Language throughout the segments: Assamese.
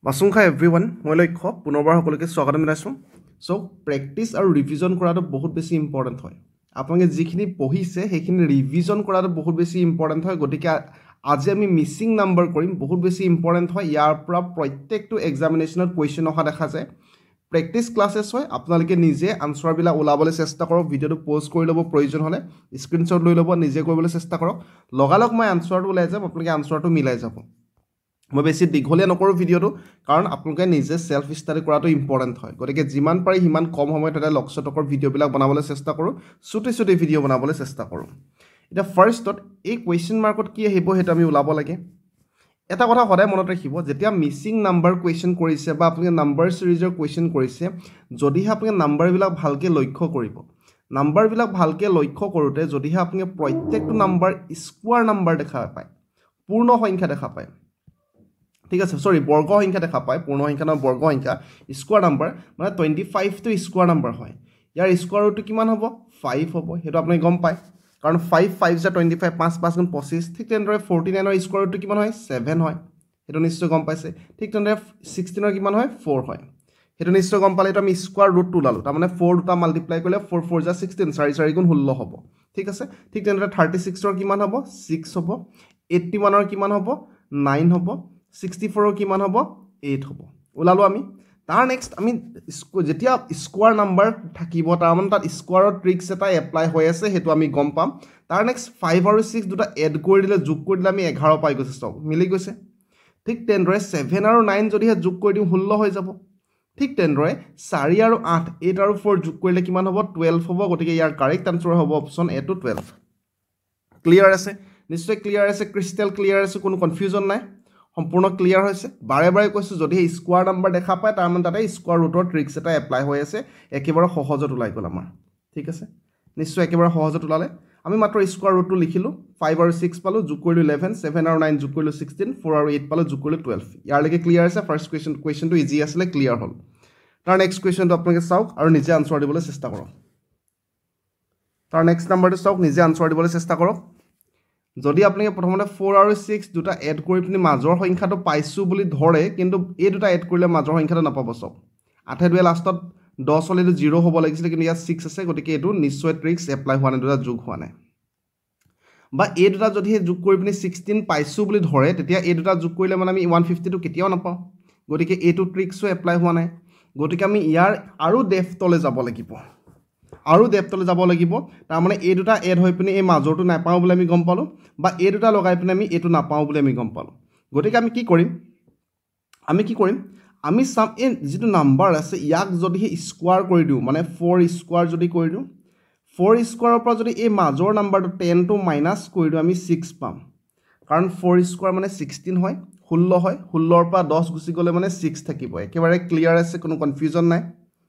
Masungha everyone, মই লক্ষ্য পুনৰবাৰ সকলোকে স্বাগতম জনাইছো। সো প্ৰেক্টিস আৰু ৰিভিজন কৰাটো বহুত বেছি ইম্পৰ্টেন্ট হয়। আপোনালোকে যিখিনি পঢ়িছে সেইখিনি ৰিভিজন কৰাটো বহুত বেছি ইম্পৰ্টেন্ট হয়। গতিকে আজি আমি মিসিং নাম্বাৰ কৰিম, বহুত বেছি ইম্পৰ্টেন্ট হয়। ইয়াৰ পৰা প্ৰত্যেকটো এক্সামিনেশ্যনত কোৱেশ্চন অহা দেখা যায়। প্ৰেক্টিস ক্লাसेस হয়, আপোনালোকে নিজে আনসাৰবিলাক ওলাবলৈ চেষ্টা কৰক। ভিডিওটো পোষ্ট কৰি ল'ব, প্ৰয়োজন হ'লে স্ক্ৰিনশ্বট লৈ ল'ব, নিজে কৰিবলৈ চেষ্টা কৰক। লগালগ মই আনসাৰটো ওলাই যাম, আপোনালোকে আনসাৰটো মিলাই যাব। মই বেছি দীঘলীয়া নকৰোঁ ভিডিওটো, কাৰণ আপোনালোকে নিজে সেলফ ষ্টাডি কৰাটো ইম্পৰ্টেন্ট হয়। গতিকে যিমান পাৰি সিমান কম সময়ত এটা লক্ষ্যটকৰ ভিডিওবিলাক বনাবলৈ চেষ্টা কৰোঁ, ছুটি ভিডিও বনাবলৈ চেষ্টা কৰোঁ। এতিয়া ফাৰ্ষ্টত এই কুৱেশ্যন মাৰ্কত কি আহিব সেইটো আমি ওলাব লাগে। এটা কথা সদায় মনত ৰাখিব, যেতিয়া মিসিং নাম্বাৰ কুৱেশ্যন কৰিছে বা আপোনালোকে নাম্বাৰ সিৰিজৰ কুৱেশ্যন কৰিছে, যদিহে আপোনালোকে নাম্বাৰবিলাক ভালকৈ লক্ষ্য কৰিব, নাম্বাৰবিলাক ভালকৈ লক্ষ্য কৰোঁতে যদিহে আপোনালোকে প্ৰত্যেকটো নাম্বাৰ স্কোৱাৰ নাম্বাৰ দেখা পায়, পূৰ্ণ সংখ্যা দেখা পায়, ঠিক আছে, সৰি বৰ্গ সংখ্যা দেখা পায়, পূৰ্ণ সংখ্যা নহয় বৰ্গ সংখ্যা, স্কোৱাৰ নাম্বাৰ মানে 25টো স্কোৱাৰ নাম্বাৰ হয়। ইয়াৰ স্কোৱাৰ ৰুটটো কিমান হ'ব? 5 হ'ব। সেইটো আপুনি গম পায়, কাৰণ 5 5 * 25, 5 5 × 25। ঠিক তেনেদৰে 49ৰ স্কোৱাৰ ৰুটটো কিমান হয়? 7 হয়। সেইটো নিশ্চয় গম পাইছে। ঠিক তেনেদৰে 16ৰ কিমান হয়? 4 হয়। সেইটো নিশ্চয় গম পালে। এইটো আমি স্কোৱাৰ ৰুটটো ওলালোঁ, তাৰমানে 4 দুটা মাল্টিপ্লাই কৰিলে 4 4 = 16, 4 4 × 16 হ'ব। ঠিক আছে। ঠিক তেনেদৰে 36ৰ কিমান হ'ব? 6 হ'ব। 81ৰ কিমান হ'ব? 9 হ'ব। 64ৰ কিমান হ'ব? 8 হ'ব। ওলালোঁ আমি। তাৰ নেক্সট আমি যেতিয়া স্কোৱাৰ নাম্বাৰ থাকিব, তাৰমানে তাত স্কোৱাৰৰ ট্ৰিক্স এটা এপ্লাই হৈ আছে, সেইটো আমি গম পাম। তাৰ নেক্সট 5 আৰু 6 দুটা এড কৰি দিলে, যোগ কৰি দিলে আমি 11 পাই গৈছে। চব মিলি গৈছে। ঠিক তেনেদৰে 7 আৰু 9 যদিহে যোগ কৰি দিওঁ 16 হৈ যাব। ঠিক তেনেদৰে 4 আৰু 8, 8 আৰু 4 যোগ কৰিলে কিমান হ'ব? 12 হ'ব। গতিকে ইয়াৰ কাৰেক্ট আনসাৰ হ'ব অপশ্যন এ টু 12। ক্লিয়াৰ আছে? নিশ্চয় ক্লিয়াৰ আছে, ক্ৰিষ্টেল ক্লিয়াৰ আছে, কোনো কনফিউজন নাই, সম্পূৰ্ণ ক্লিয়াৰ হৈছে। বাৰে বাৰে কৈছোঁ, যদিহে স্কোৱাৰ নাম্বাৰ দেখা পায় তাৰমানে তাতে স্কোৱাৰ ৰুটৰ ট্ৰিক্স এটা এপ্লাই হৈ আছে। একেবাৰে সহজত ওলাই গ'ল আমাৰ। ঠিক আছে, নিশ্চয় একেবাৰে সহজত ওলালে। আমি মাত্ৰ স্কোৱাৰ ৰুটটো লিখিলোঁ। 5 আৰু 6 পালোঁ, যোগ কৰিলোঁ 11, 7 আৰু 9 যোগ কৰিলোঁ 16, 4 আৰু 8 পালোঁ, যোগ কৰিলোঁ 12। ইয়াৰলৈকে ক্লিয়াৰ আছে। ফাৰ্ষ্ট কুৱেশ্যনটো ইজি আছিলে, ক্লিয়াৰ হ'ল। তাৰ নেক্সট কুৱেশ্যনটো আপোনালোকে চাওক আৰু নিজে আনচাৰ দিবলৈ চেষ্টা কৰক। তাৰ নেক্সট নাম্বাৰটো চাওক, নিজে আনচাৰ দিবলৈ চেষ্টা কৰক। যদি আপোনালোকে প্ৰথমতে 4 আৰু 6 দুটা এড কৰি পিনি মাজৰ সংখ্যাটো পাইছোঁ বুলি ধৰে, কিন্তু এই দুটা এড কৰিলে মাজৰ সংখ্যাটো নাপাব। চাওক 8 2 লাষ্টত 10 হ'লে এইটো 0 হ'ব লাগিছিলে, কিন্তু ইয়াত 6 আছে। গতিকে এইটো নিশ্চয় ট্ৰিক্স এপ্লাই হোৱা নাই, দুটা যোগ হোৱা নাই। বা এই দুটা যদিহে যোগ কৰি পিনি 16 পাইছোঁ বুলি ধৰে, তেতিয়া এই দুটা যোগ কৰিলে মানে আমি 150টো কেতিয়াও নাপাওঁ। গতিকে এইটো ট্ৰিক্সো এপ্লাই হোৱা নাই। গতিকে আমি ইয়াৰ আৰু ডেফটলৈ যাব লাগিব, তাৰমানে এই দুটা এড হৈ পিনি এই মাজৰটো নাপাওঁ বুলি আমি গম পালোঁ, বা এই দুটা লগাই পিনি আমি এইটো নাপাওঁ বুলি আমি গম পালোঁ। গতিকে আমি কি কৰিম? আমি চাম এই যিটো নাম্বাৰ আছে ইয়াক যদিহে স্কোৱাৰ কৰি দিওঁ, মানে 4 স্কোৱাৰ যদি কৰি দিওঁ, 4 স্কোৱাৰৰ পৰা যদি এই মাজৰ নাম্বাৰটো 10টো মাইনাছ কৰি দিওঁ, আমি 6 পাম। কাৰণ 4 স্কোৱাৰ মানে 16 হয়, 16 হয়। 16ৰ পৰা 10 গুচি গ'লে মানে 6 থাকিব। একেবাৰে ক্লিয়াৰ আছে, কোনো কনফিউজন নাই,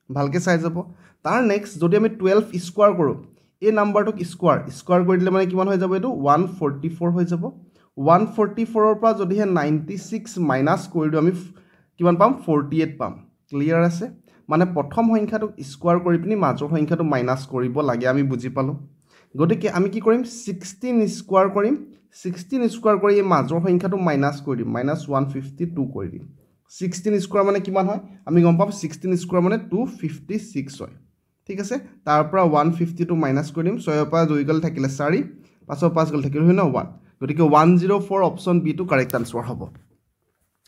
ভালকৈ চাই যাব। তাৰ নেক্সট যদি আমি 12 স্কোৱাৰ কৰোঁ, এই নাম্বাৰটোক স্কোৱাৰ কৰি দিলে মানে কিমান হৈ যাব? এইটো 144 হৈ যাব। 144ৰ পৰা যদিহে 96 মাইনাছ কৰি দিওঁ, আমি কিমান পাম? 48 পাম। ক্লিয়াৰ আছে? মানে প্ৰথম সংখ্যাটোক স্কোৱাৰ কৰি পিনি মাজৰ সংখ্যাটো মাইনাছ কৰিব লাগে, আমি বুজি পালোঁ। গতিকে আমি কি কৰিম? 16 স্কোৱাৰ কৰিম। 16 স্কোৱাৰ কৰি এই মাজৰ সংখ্যাটো মাইনাছ কৰি দিম, -152 কৰি দিম। 16 স্কোৱাৰ মানে কিমান হয়? আমি গম পাম 16 স্কোৱাৰ মানে 256 হয়। ঠিক আছে, তাৰ পৰা 152 মাইনাছ কৰি দিম। 6ৰ পৰা 2 গ'ল, থাকিলে 4, 5ৰ 5 গ'ল, থাকিলে হয় ন 1। গতিকে 104 অপশ্যন বিটো কাৰেক্ট আনচাৰ হ'ব।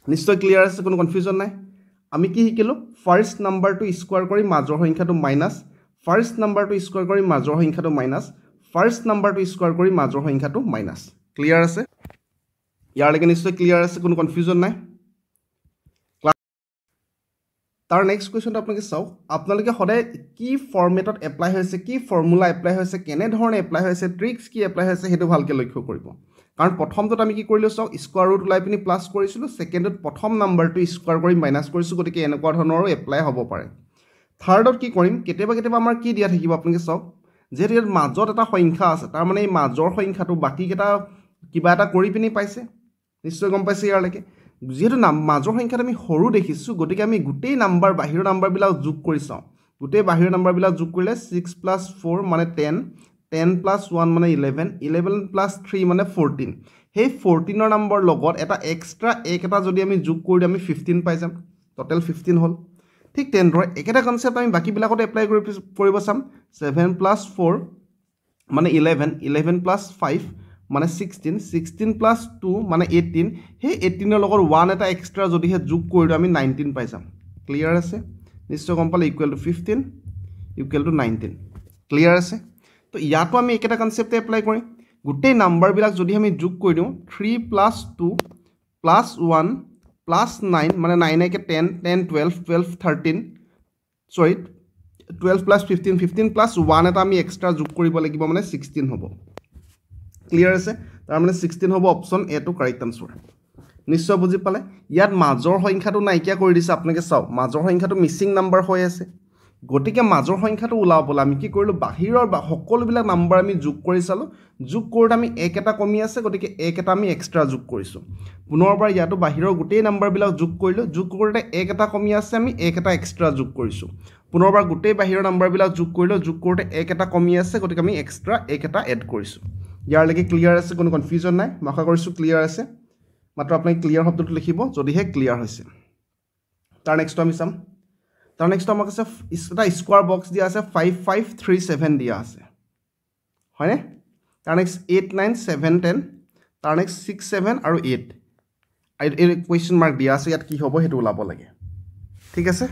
নিশ্চয় ক্লিয়াৰ আছে, কোনো কনফিউজন নাই। আমি কি শিকিলোঁ? ফাৰ্ষ্ট নাম্বাৰটো স্কোৱাৰ কৰি মাজৰ সংখ্যাটো মাইনাছ, ফাৰ্ষ্ট নাম্বাৰটো স্কোৱাৰ কৰি মাজৰ সংখ্যাটো মাইনাছ, ফাৰ্ষ্ট নাম্বাৰটো স্কোৱাৰ কৰি মাজৰ সংখ্যাটো মাইনাছ। ক্লিয়াৰ আছে? ইয়াৰলৈকে নিশ্চয় ক্লিয়াৰ আছে, কোনো কনফিউজন নাই। তাৰ নেক্সট কুৱেশ্যনটো আপোনালোকে চাওক। আপোনালোকে সদায় কি ফৰ্মেটত এপ্লাই হৈছে, কি ফৰ্মুলা এপ্লাই হৈছে, কেনেধৰণে এপ্লাই হৈছে, ট্ৰিক্স কি এপ্লাই হৈছে, সেইটো ভালকৈ লক্ষ্য কৰিব। কাৰণ প্ৰথমটোত আমি কি কৰিলোঁ চাওক, স্কোৱাৰ ৰুট ওলাই পিনি প্লাছ কৰিছিলোঁ। ছেকেণ্ডত প্ৰথম নাম্বাৰটো স্কোৱাৰ কৰি মাইনাছ কৰিছোঁ। গতিকে এনেকুৱা ধৰণৰো এপ্লাই হ'ব পাৰে। থাৰ্ডত কি কৰিম? কেতিয়াবা আমাৰ কি দিয়া থাকিব আপোনালোকে চাওক, যিহেতু ইয়াত মাজত এটা সংখ্যা আছে, তাৰমানে এই মাজৰ সংখ্যাটো বাকীকেইটা কিবা এটা কৰি পিনি পাইছে, নিশ্চয় গম পাইছে। ইয়াৰলৈকে যিহেতু মাজৰ সংখ্যাত আমি সৰু দেখিছোঁ, গতিকে আমি গোটেই নাম্বাৰ বাহিৰৰ নাম্বাৰবিলাক যোগ কৰি চাওঁ। গোটেই বাহিৰৰ নাম্বাৰবিলাক যোগ কৰিলে 6 + 4 মানে 10, 10 + 1 মানে 11, 11 + 3 মানে 14। সেই 14 নম্বৰ লগত এটা এক্সট্ৰা এক এটা যদি আমি যোগ কৰি আমি 15 পাই যাম টোটাল 15 হ'ল ঠিক তেনেদৰে একেটা কনসেপ্ট আমি বাকিবিলাকত এপ্লাই কৰিব চাম 7 + 4 মানে 11 11 + 5 মানে 16 16 + 2 মানে 18 সেই 18 ৰ লগত 1 এটা এক্সট্ৰা যদি হে যোগ কৰি আমি 19 পাই যাম ক্লিয়াৰ আছে নিশ্চয় গম পালে equal to 15 equal to 19 clear আছে তো ইয়াতো আমি একেটা কনসেপ্টে এপ্লাই কৰিম গোটেই নাম্বাৰবিলাক যদি আমি যোগ কৰি দিওঁ 3 + 2 + 1 + 9 মানে 9 একে 10 10 12 12 13 সৰি 12 + 15 15 + 1 এটা আমি এক্সট্ৰা যোগ কৰিব লাগিব মানে 16 হ'ব ক্লিয়াৰ আছে তাৰ মানে 16 হ'ব অপচন এ টু কাৰেক্ট আনসাৰ নিশ্চয় বুজি পালে ইয়াত মাজৰ সংখ্যাটো নাইকিয়া কৰি দিছে আপোনালোকে চাও মাজৰ সংখ্যাটো মিসিং নাম্বাৰ হৈ আছে গতিকে মাজৰ সংখ্যাটো ওলাবলৈ আমি কি কৰিলো বাহিৰৰ সকলোবিলাক নাম্বাৰ আমি যোগ কৰি চালো যোগ কৰোতে আমি এক এটা কমি আছে গতিকে এক এটা আমি এক্সট্ৰা যোগ কৰিছো পুনৰবাৰ ইয়াতো বাহিৰৰ গোটেই নাম্বাৰবিলাক যোগ কৰিলো যোগ কৰোতে এক এটা কমি আছে আমি এক এটা এক্সট্ৰা যোগ কৰিছো পুনৰবাৰ গোটেই বাহিৰৰ নাম্বাৰবিলাক যোগ কৰিলো যোগ কৰোতে এক এটা কমি আছে গতিকে আমি এক্সট্ৰা এক এটা এড কৰিছো ইয়াৰ লাগি ক্লিয়াৰ আছে কোনো কনফিউজন নাই মই আশা কৰিছো ক্লিয়াৰ আছে মাত্ৰ আপুনি ক্লিয়াৰ শব্দটো লিখিব যদিহে ক্লিয়াৰ হৈছে তাৰ নেক্সট আমি চাম তাৰ নেক্সট আমাক আছে এটা স্কোয়াৰ বক্স দিয়া আছে 5537 দিয়া আছে হয়নে তাৰ নেক্সট 8 9 7 10 তাৰ নেক্সট 6 7 আৰু 8 এই কোৱেশ্চন মাৰ্ক দিয়া আছে ইয়াত কি হ'ব হেতু ওলাব লাগে ঠিক আছে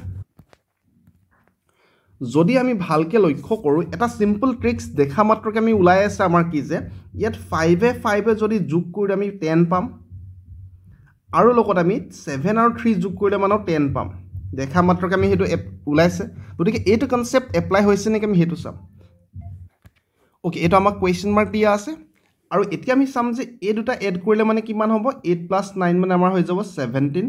যদি আমি ভালকে লক্ষ্য কৰো এটা সিম্পল ট্ৰিক্স দেখা মাত্ৰকে আমি উলাই আছে আমাৰ কি যে ইয়াত 5 এ 5 এ যদি যোগ কৰি আমি 10 পাম আৰু লগত আমি 7 আৰু 3 যোগ কৰিলে মানে 10 পাম দেখা মাত্ৰকে আমি হেতু উলাইছে গতিকে এইটো কনসেপ্ট এপ্লাই হৈছে নেকি আমি হেতু চাম ওকে এটা আমাক কোৱেশ্চন মাৰ্ক দিয়া আছে আৰু এতিয়া আমি চাম যে এই দুটা এড কৰিলে মানে কিমান হ'ব 8 + 9 মানে আমাৰ হৈ যাব 17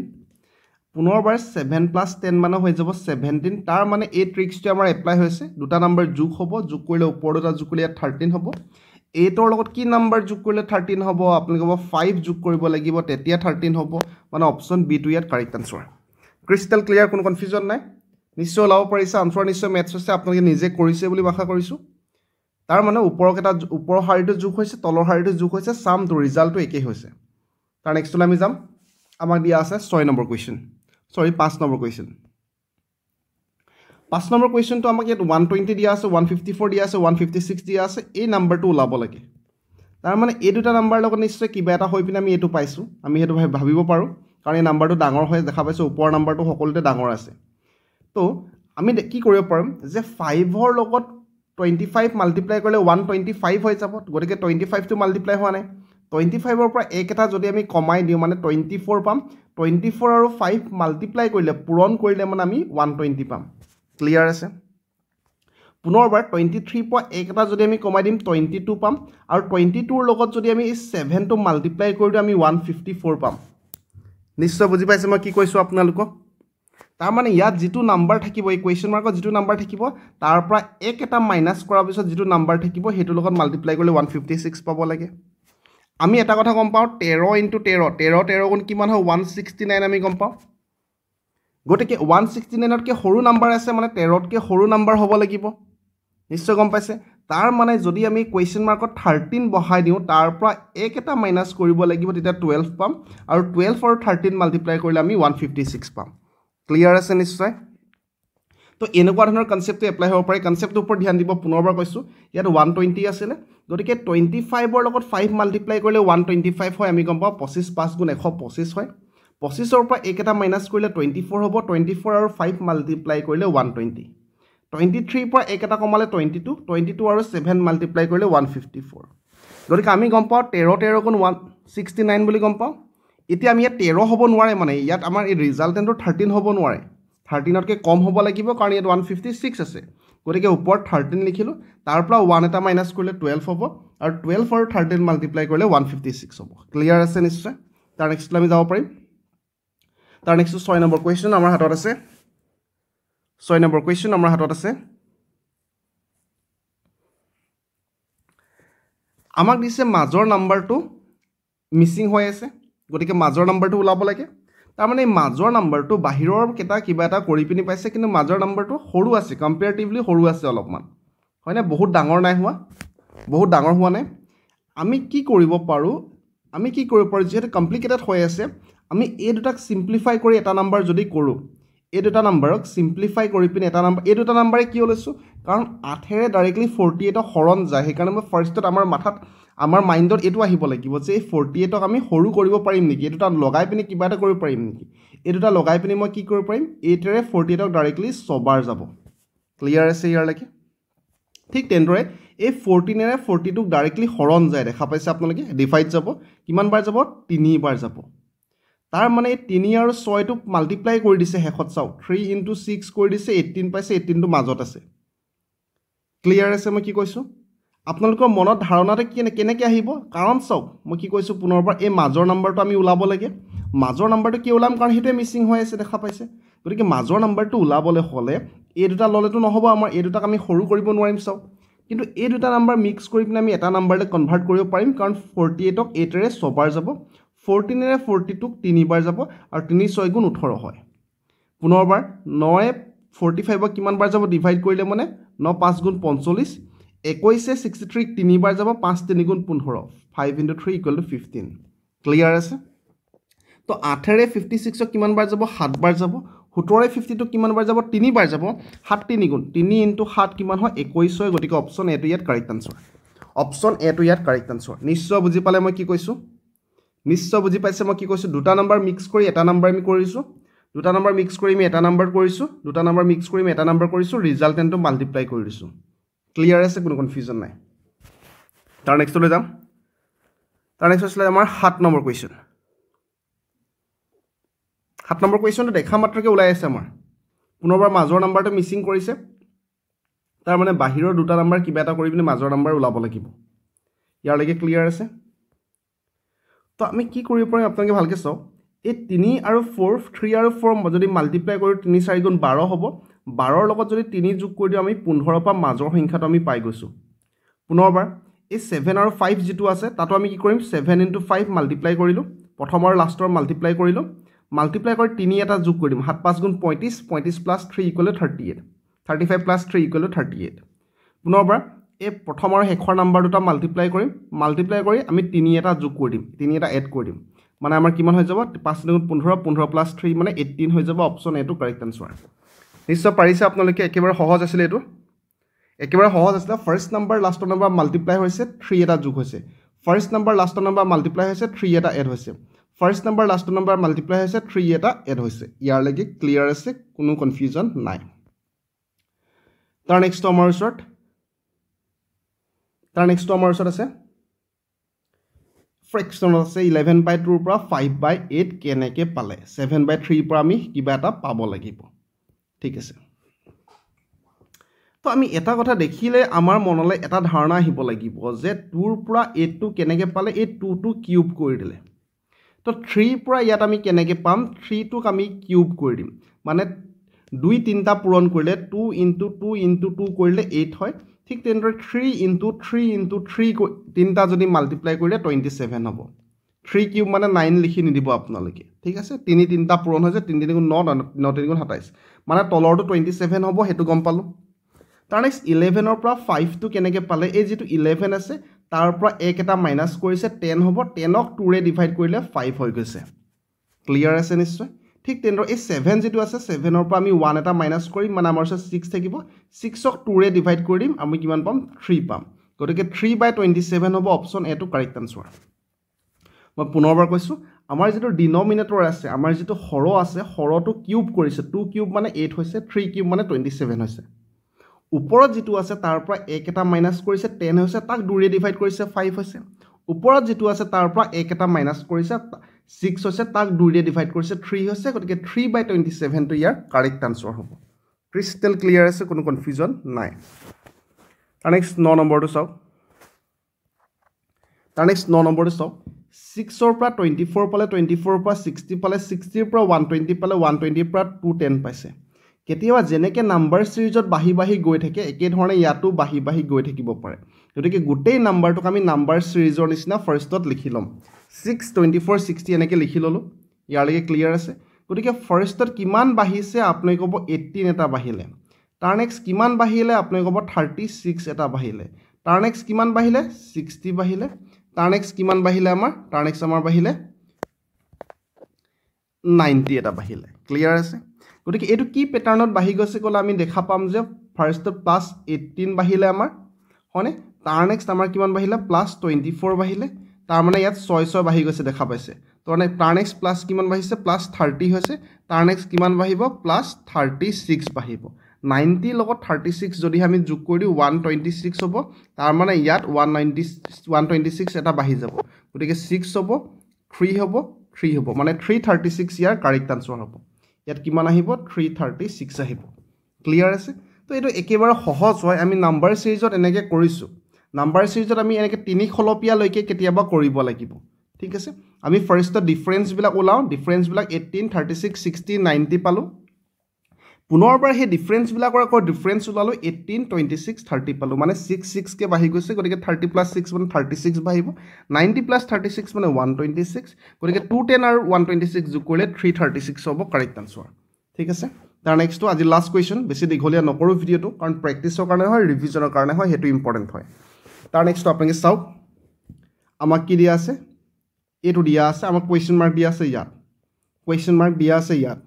পুনৰবাৰ 7 + 10 মানে হৈ যাব 17 তাৰ মানে এই ট্ৰিক্সটো আমাৰ এপ্লাই হৈছে দুটা নাম্বাৰ যোগ হ'ব যোগ কৰিলে ওপৰ দুটা যোগ কৰিলে 13 হ'ব 8 ৰ লগত কি নাম্বাৰ যোগ কৰিলে 13 হ'ব আপুনি ক'ব 5 যোগ কৰিব লাগিব তেতিয়া 13 হ'ব মানে অপচন বি টু ইয়াত কাৰেক্ট আনসাৰ ক্ৰিস্টাল ক্লিয়াৰ কোনো কনফিউজন নাই নিশ্চয় লাভ পাৰিছে আনসাৰ নিশ্চয় মেথছ আছে আপোনালোকে নিজে কৰিছে বুলি আশা কৰিছো তাৰ মানে ওপৰৰ হাৰিটো যোগ হৈছে তলৰ হাৰিটো যোগ হৈছে সামটো ৰিজাল্টটো একেই হৈছে তাৰ নেক্সটলৈ আমি যাম আমাক দিয়া আছে 6 নম্বৰ কোৱেশ্চন সৰি 5 নম্বৰ কোৱেশ্চন 5 নম্বৰ কোৱেশ্চনটো আমাক ইয়াত 120 দিয়া আছে 154 দিয়া আছে 156 দিয়া আছে এই নাম্বাৰটো ওলাব লাগে তাৰ মানে এই দুটা নাম্বাৰ লগত নিশ্চয় কিবা এটা হৈ পিনে আমি এটো পাইছো আমি হেতু ভাবিব পাৰো কাৰণ এই নাম্বাৰটো ডাঙৰ হয় দেখা পাইছো ওপৰৰ নাম্বাৰটো সকলোতে ডাঙৰ আছে তো আমি কি কৰিব পাৰিম যে 5 ৰ লগত 25 মাল্টিপ্লাই কৰিলে 125 হৈ যাব গতিকে 25 টো মাল্টিপ্লাই হোৱা নাই 25 ৰ পৰা এক এটা যদি আমি কমাই দিও মানে 24 পাম 24 আৰু 5 মাল্টিপ্লাই কৰিলে পূৰণ কৰিলে মানে আমি 120 পাম ক্লিয়াৰ আছে পুনৰবাৰ 23 পৰা এক এটা যদি আমি কমাই দিম 22 পাম আৰু 22 ৰ লগত যদি আমি 7 টো মাল্টিপ্লাই কৰি দিও আমি 154 পাম নিশ্চয় বুজি পাইছে মই কি কৈছো আপোনালোকক তাৰ মানে ইয়াত যেটো নাম্বাৰ থাকিব এই কোৱেশ্চন মাৰ্কত যেটো নাম্বাৰ থাকিব তাৰ পৰা এক এটা মাইনাস কৰাৰ পিছত যেটো নাম্বাৰ থাকিব হেতু লগত মাল্টিপ্লাই কৰিলে 156 পাব লাগে আমি এটা কথা গম পাও 13 * 13 13 13 গুণ কিমান হয় 169 আমি গম পাও গটিকে 169 তকে সৰু নাম্বাৰ আছে মানে 13 তকে সৰু নাম্বাৰ হ'ব লাগিব নিশ্চয় গম পাইছে তাৰ মানে যদি আমি কোৱেশ্চন মাৰ্কত 13 বহাই দিও তাৰ পৰা এক এটা মাইনাস কৰিব লাগিব তেতিয়া 12 পাম আৰু 12 আৰু 13 মাল্টিপ্লাই কৰিলে আমি 156 পাম ক্লিয়াৰ আছে নিশ্চয় তো এনেকুৱা ধৰণৰ কনসেপ্টটো এপ্লাই হ'ব পাৰে কনসেপ্টৰ ওপৰত ধ্যান দিব পুনৰবাৰ কৈছো ইয়াত 120 আছে গতিকে 25 ৰ লগত 5 মাল্টিপ্লাই কৰিলে 125 হয় আমি গম পাও 25 5 গুণ 125 হয় 25 ৰ পৰা এক এটা মাইনাস কৰিলে 24 হ'ব 24 আৰু 5 মাল্টিপ্লাই কৰিলে 120 23 পৰা এক এটা কমালে 22 22 আৰু 7 মাল্টিপ্লাই কৰিলে 154 গতিকে আমি গম পাও 13 13 গুণ 169 বুলি গম পাও এতিয়া আমি ইয়াত 13 হ'ব নোৱাৰে মানে ইয়াত আমাৰ এই ৰিজাল্টেন্টৰ 13 হ'ব নোৱাৰে 13 তকে কম হ'ব লাগিব কাৰণ ইয়াত 156 আছে গতিকে ওপৰত 13 লিখিলো তাৰ পৰা 1 এটা মাইনাস কৰিলে 12 হ'ব আৰু 12 আৰু 13 মাল্টিপ্লাই কৰিলে 156 হ'ব ক্লিয়াৰ আছে নিশ্চয় তাৰ নেক্সট আমি যাব পাৰিম তাৰ নেক্সট 6 নম্বৰ কোৱেশ্চন আমাৰ হাতত আছে 6 নম্বৰ কোৱেশ্চন আমাৰ হাতত আছে আমাক দিছে মাজৰ নাম্বাৰটো মিসিং হৈ আছে গতিকে মাজৰ নাম্বাৰটো ওলাব লাগে তাৰ মানে মাজৰ নাম্বাৰটো বাহিৰৰ কেটা কিবা এটা কৰি পিনি পাইছে কিন্তু মাজৰ নাম্বাৰটো সৰু আছে কম্পেয়াৰটিভলি সৰু আছে অলপমান হয়নে বহুত ডাঙৰ নাই হোৱা বহুত ডাঙৰ হোৱা নাই আমি কি কৰিব পাৰো আমি কি কৰিব পাৰোঁ যেহেতু কমপ্লিকেটেড হৈ আছে আমি এই দুটাক সিম্পলিফাই কৰি এটা নাম্বাৰ যদি কৰোঁ এই দুটা নাম্বাৰক সিম্পলিফাই কৰি পিনে এটা নাম্বাৰ এই দুটা নাম্বাৰে কি লৈছোঁ কাৰণ 8 ৰে ডাইৰেক্টলি 48ক হৰণ যায় সেইকাৰণে মই ফাৰ্ষ্টত আমাৰ মাইণ্ডত এইটো আহিব লাগিব যে এই 48ক আমি সৰু কৰিব পাৰিম নেকি এই দুটা লগাই পিনে কিবা এটা কৰিব পাৰিম নেকি এই দুটা লগাই পিনে মই কি কৰিব পাৰিম 8 ৰে 48ক ডাইৰেক্টলি 6 বাৰ যাব ক্লিয়াৰ আছে ইয়াৰলৈকে ঠিক তেনেদৰে এই 14 ৰে 42ক ডাইৰেক্টলি হৰণ যায় দেখা পাইছে আপোনালোকে ডিভাইড যাব কিমান বাৰ যাব 3 বাৰ যাব তাৰ মানে 3 আৰু 6 টোক মাল্টিপ্লাই কৰি দিছে হেখত চাও 3 * 6 কৰি দিছে 18 পাইছে 18 টো মাজত আছে ক্লিয়াৰ আছে মই কি কৈছো আপোনালোকৰ মনত ধাৰণাটো কেনেকৈ আহিব কাৰণ চাওক মই কি কৈছো পুনৰবাৰ এই মাজৰ নাম্বাৰটো আমি উলাব লাগে মাজৰ নাম্বাৰটো কি উলাম কাৰণ হেতুৱে মিসিং হৈ আছে দেখা পাইছে গতিকে মাজৰ নাম্বাৰটো উলাবলে হলে এই দুটা ললেটো নহব আমাৰ এই দুটাক আমি সৰু কৰিব নোৱাৰিম চাওক কিন্তু এই দুটা নাম্বাৰ মিক্স কৰি পিনে আমি এটা নাম্বাৰলে কনভাৰ্ট কৰিব পাৰিম কাৰণ 48ক 8 ৰে 6 বাৰ যাব 14 ৰে 42ক 3 বাৰ যাব আৰু 3 6 গুণ 18 হয় পুনৰবাৰ 9 ে 45ক কিমান বাৰ যাব ডিভাইড কৰিলে মানে 9 5 গুণ 45 21 ে 63ক 3 বাৰ যাব 5 3 গুণ 15 5 * 3 = 15 ক্লিয়াৰ আছে তো 8 ৰে 56ক কিমান বাৰ যাব 7 বাৰ যাব 17 ৰে 52ক কিমান বাৰ যাব 3 বাৰ যাব 7 3 গুণ 3 * 7 কিমান হয় 21 হয় গতিকে অপচন এ টো ইয়াত কাৰেক্ট আনসাৰ অপচন এ টো ইয়াত কাৰেক্ট আনসাৰ নিশ্চয় বুজি পালে মই কি কৈছো নিশ্চয় বুজি পাইছে মই কি কৈছো দুটা নাম্বাৰ মিক্স কৰি এটা নাম্বাৰ আমি কৰিছো দুটা নাম্বাৰ মিক্স কৰি আমি এটা নাম্বাৰ কৰিছো দুটা নাম্বাৰ মিক্স কৰি আমি এটা নাম্বাৰ কৰিছো ৰিজাল্টেন্টটো মাল্টিপ্লাই কৰি দিছো ক্লিয়াৰ আছে কোনো কনফিউজন নাই তাৰ নেক্সটলৈ যাম তাৰ নেক্সট আছে আমাৰ 7 নম্বৰ কোৱেশ্চন 7 নম্বৰ কোৱেশ্চনটো দেখা মাত্ৰকে ওলাই আছে আমাৰ পুনৰবাৰ মাজৰ নাম্বাৰটো মিসিং কৰিছে তাৰ মানে বাহিৰৰ দুটা নাম্বাৰ কিবা এটা কৰি পিনে মাজৰ নাম্বাৰ ওলাব লাগিব ইয়াৰ লৈকে ক্লিয়াৰ আছে তো আমি কি কৰিব পাৰিম আপোনালোকে ভালকে চাওক এই 3 আৰু 4 3 আৰু 4 যদি মাল্টিপ্লাই কৰো 3 4 গুণ 12 হ'ব 12 ৰ লগত যদি 3 যোগ কৰি দিও আমি 15 পৰা মাজৰ সংখ্যাটো আমি পাই গৈছো পুনৰবাৰ এই 7 আৰু 5 যেটো আছে তাতো আমি কি কৰিম 7 * 5 মাল্টিপ্লাই কৰিলো প্ৰথম আৰু লাষ্টৰ মাল্টিপ্লাই কৰিলো মাল্টিপ্লাই কৰি 3 এটা যোগ কৰি দিম 7 5 গুণ 35 35 + 3 = 38 35 + 3 = 38 পুনৰবাৰ এই প্ৰথম আৰু শেষৰ নাম্বাৰ দুটা মাল্টিপ্লাই কৰিম মাল্টিপ্লাই কৰি আমি 3 এটা যোগ কৰি দিম 3 এটা এড কৰি দিম মানে আমাৰ কিমান হৈ যাব 5 * 15 15 + 3 মানে 18 হৈ যাব অপচন এ টো কাৰেক্ট আনসাৰ নিশ্চয় পাৰিছে আপোনালোকে একেবাৰে সহজ আছিল এটো একেবাৰে সহজ আছিল ফাৰ্স্ট নাম্বাৰ লাষ্টৰ নাম্বাৰ মাল্টিপ্লাই হৈছে 3 এটা যোগ হৈছে ফাৰ্স্ট নাম্বাৰ লাষ্টৰ নাম্বাৰ মাল্টিপ্লাই হৈছে 3 এটা এড হৈছে ফাৰ্স্ট নাম্বাৰ লাষ্টৰ নাম্বাৰ মাল্টিপ্লাই হৈছে 3 এটা এড হৈছে ইয়াৰ লাগি ক্লিয়াৰ আছে কোনো কনফিউজন নাই তাৰ নেক্সট আমাৰ ওচৰত আছে ফ্ৰেকশন আছে 11/2 ৰ পৰা 5/8 কেনেকে পালে 7/3 পৰা আমি কিবা এটা পাব লাগিব ঠিক আছে তো আমি এটা কথা দেখিলে আমাৰ মনলৈ এটা ধাৰণা আহিব লাগিব যে 2 ৰ পৰা 8 টো কেনেকে পালে এই 2 টো কিউব কৰি দিলে তো 3 পৰা ইয়াত আমি কেনেকে পাম 3 টোক আমি কিউব কৰি দিম মানে 2 3টা পূৰণ কৰিলে 2 * 2 * 2 কৰিলে 8 হয় ঠিক তেনেদৰে 3 * 3 * 3 তিনটা যদি মাল্টিপ্লাই কৰিলে 27 হ'ব 3 কিউব মানে 9 লিখি নিদিব আপোনালোকে ঠিক আছে 3 তিনটা পূৰণ হৈছে 3 3 গুণ 9 9 3 গুণ 27 মানে তলৰটো 27 হ'ব হেতু গম পালো তাৰ নেক্সট 11 ৰ পৰা 5 টো কেনেকে পালে এই যেটো 11 আছে তাৰ পৰা 1 এটা মাইনাস কৰিছে 10 হ'ব 10ক 2 ৰে ডিভাইড কৰিলে 5 হৈ গৈছে ক্লিয়াৰ আছে নিশ্চয় ঠিক তেনেদৰে এই 7 যেটো আছে 7 ৰ পৰা আমি 1 এটা মাইনাস কৰিম মানে আমাৰ 6 থাকিব 6ক 2 ৰে ডিভাইড কৰি দিম আমি কিমান পাম 3 পাম গতিকে 3/27 হ'ব অপচন এ টো কাৰেক্ট আনসাৰ মই পুনৰবাৰ কৈছো আমাৰ যেটো ডিনমিনেটৰ আছে আমাৰ যেটো হৰ আছে হৰটো কিউব কৰিছে 2 কিউব মানে 8 হৈছে 3 কিউব মানে 27 হৈছে ওপৰত যেটো আছে তাৰ পৰা 1 এটা মাইনাস কৰিছে 10 হৈছে তাক 2 ৰে ডিভাইড কৰিছে 5 হৈছে ওপৰত যেটো আছে তাৰ পৰা 1 এটা মাইনাস কৰিছে 6 হৈছে তাক 2 ৰে ডিভাইড কৰিছে 3 হৈছে গতিকে 3/27 টো ইয়াৰ কাৰেক্ট আনসাৰ হ'ব ক্ৰিস্টেল ক্লিয়াৰ আছে কোনো কনফিউজন নাই তাৰ নেক্সট 9 নম্বৰটো চাওক 6 ৰ পৰা 24 পালে 24 ৰ পৰা 60 পালে 60 ৰ পৰা 120 পালে 120 ৰ পৰা 210 পাইছে কেতিয়াবা যেনেকে নাম্বাৰ সিৰিজত বাহি গৈ থাকে একে ধৰণে ইয়াতো বাহি গৈ থাকিব পাৰে গতিকে গোটেই নাম্বাৰটোক আমি নাম্বাৰ সিৰিজৰ নিচিনা ফাৰ্ষ্টত লিখি লম 6 24 60 এনেকে লিখি ললো ইয়াৰ লৈকে ক্লিয়াৰ আছে গতিকে ফাৰ্ষ্টত কিমান বাহিছে আপুনি ক'ব 18 এটা বাহিলে তাৰ নেক্সট কিমান বাহিলে আপুনি ক'ব 36 এটা বাহিলে তাৰ নেক্সট কিমান বাহিলে 60 বাহিলে তাৰ নেক্সট কিমান বাঢ়িলে আমাৰ তাৰ নেক্সট আমাৰ বাঢ়িলে 90 এটা বাঢ়িলে ক্লিয়াৰ আছে গতিকে এইটো কি প্যাটাৰ্নত বাঢ়ি গৈছে কলে আমি দেখা পাম যে ফাৰ্ষ্টত প্লাস 18 বাঢ়িলে আমাৰ হয়নে তাৰ নেক্সট আমাৰ কিমান বাঢ়িলে প্লাস 24 বাঢ়িলে তাৰ মানে ইয়াত 6 বাঢ়ি গৈছে দেখা পাইছে তো মানে তাৰ নেক্সট প্লাস কিমান বাঢ়িছে প্লাস 30 হৈছে তাৰ নেক্সট কিমান বাঢ়িব প্লাস 36 বাঢ়িব 90 লগত 36 যদি আমি যোগ কৰি দিও 126 হ'ব তাৰ মানে ইয়াত 126 এটা বাঢ়ি যাব গতিকে 6 হ'ব 3 হ'ব 3 হ'ব মানে 336 ইয়াৰ কাৰেক্ট আনসাৰ হ'ব ইয়াত কিমান আহিব 336 আহিব ক্লিয়াৰ আছে তো এটো একেবাৰে সহজ হয় আমি নাম্বাৰ সিৰিজত এনেকৈ কৰিছো নাম্বাৰ সিৰিজত আমি এনেকৈ তিনি খলপীয়া লৈকে কেতিয়াবা কৰিব লাগিব ঠিক আছে আমি ফাৰ্ষ্টত ডিফাৰেন্স বিলাক ওলাও ডিফাৰেন্স বিলাক 18 36 60 90 পালো পুনৰবাৰ হে ডিফাৰেন্স বিলাকৰ আকৌ ডিফাৰেন্স ওলালো 18 26 30 পালো মানে 6 কে বাঢ়ি গৈছে গতিকে 30 + 6 মানে 36 বাঢ়িব 90 + 36 মানে 126 গতিকে 210 আৰু 126 যোগ কৰিলে 336 হ'ব কাৰেক্ট আনসাৰ ঠিক আছে তাৰ নেক্সটটো আজি লাষ্ট কোৱেশ্চন বেছি দীঘলীয়া নকৰো ভিডিওটো কাৰণ প্ৰেক্টিছৰ কাৰণে হয় ৰিভিজনৰ কাৰণে হয় হেতু ইম্পৰ্টেন্ট হয় তাৰ নেক্সটটো আপুনি চাওক আমাক কি দিয়া আছে এটো দিয়া আছে আমাক কোৱেশ্চন মাৰ্ক দিয়া আছে ইয়াত কোৱেশ্চন মাৰ্ক দিয়া আছে ইয়াত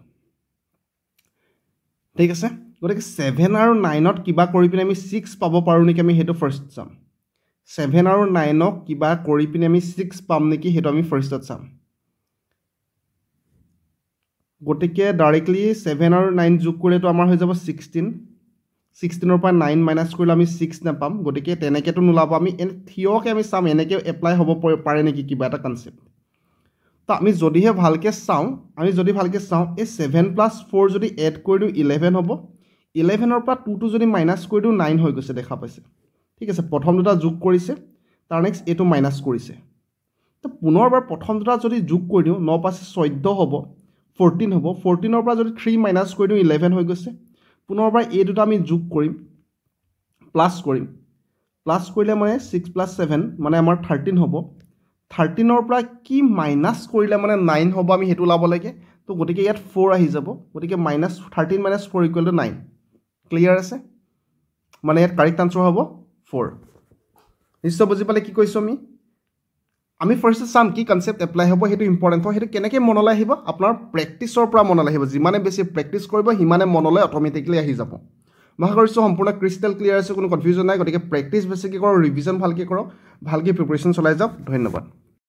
ঠিক আছে গতিকে 7 আৰু 9 ত কিবা কৰি পিনে আমি 6 পাব পাৰো নেকি আমি হেতু ফাৰ্স্ট চাম 7 আৰু 9 ক কিবা কৰি পিনে আমি 6 পাম নেকি হেতু আমি ফাৰ্স্টত চাম গতিকে ডাইৰেক্টলি 7 আৰু 9 যোগ কৰিলে তো আমাৰ হৈ যাব 16 16 ৰ পৰা 9 মাইনাস কৰিলে আমি 6 না পাম গতিকে তেনেকেটো নুলাব আমি থিওকে আমি চাম এনেকে এপ্লাই হ'ব পাৰে নেকি কিবা এটা কনসেপ্ট তো আমি যদিহে ভালকে চাও এই 7 + 4 যদি এড কৰি দিও 11 হ'ব 11 ৰ পৰা 2 টো যদি মাইনাস কৰি দিও 9 হৈ গৈছে দেখা পাইছে ঠিক আছে প্ৰথম দুটা যোগ কৰিছে তাৰ নেক্সট এটো মাইনাস কৰিছে তো পুনৰবাৰ প্ৰথম দুটা যদি যোগ কৰি দিও 9 + 14 হ'ব 14 হ'ব 14 ৰ পৰা যদি 3 মাইনাস কৰি দিও 11 হৈ গৈছে পুনৰবাৰ এই দুটা আমি যোগ কৰিম প্লাস কৰিলে মানে 6 + 7 মানে আমাৰ 13 হ'ব 13 ৰ পৰা কি মাইনাস কৰিলে মানে 9 হ'ব আমি হেতু লাব লাগে তো গতিকে ইয়াত 4 আহি যাব গতিকে -13 - 4 = 9 ক্লিয়াৰ আছে মানে ইয়াত কাৰেক্ট আনসাৰ হ'ব 4 নিশ্চয় বুজি পালে কি কৈছো আমি ফাৰ্স্ট চাম কি কনসেপ্ট এপ্লাই হ'ব হেতু ইম্পৰ্টেন্ট হয় হেতু কেনেকৈ মনলৈ আহিব আপোনাৰ প্ৰেক্টিছৰ পৰা মনলৈ আহিব যিমানে বেছি প্ৰেক্টিছ কৰিব হিমানে মনলৈ অটোমেটিক্যালি আহি যাব মই কৰিছো সম্পূৰ্ণ ক্ৰিস্টাল ক্লিয়াৰ আছে কোনো কনফিউজন নাই গতিকে প্ৰেক্টিছ বেছিকৈ কৰক ৰিভিজন ভালকৈ কৰক ভালকৈ প্ৰিপাৰেচন চলাই যাওক ধন্যবাদ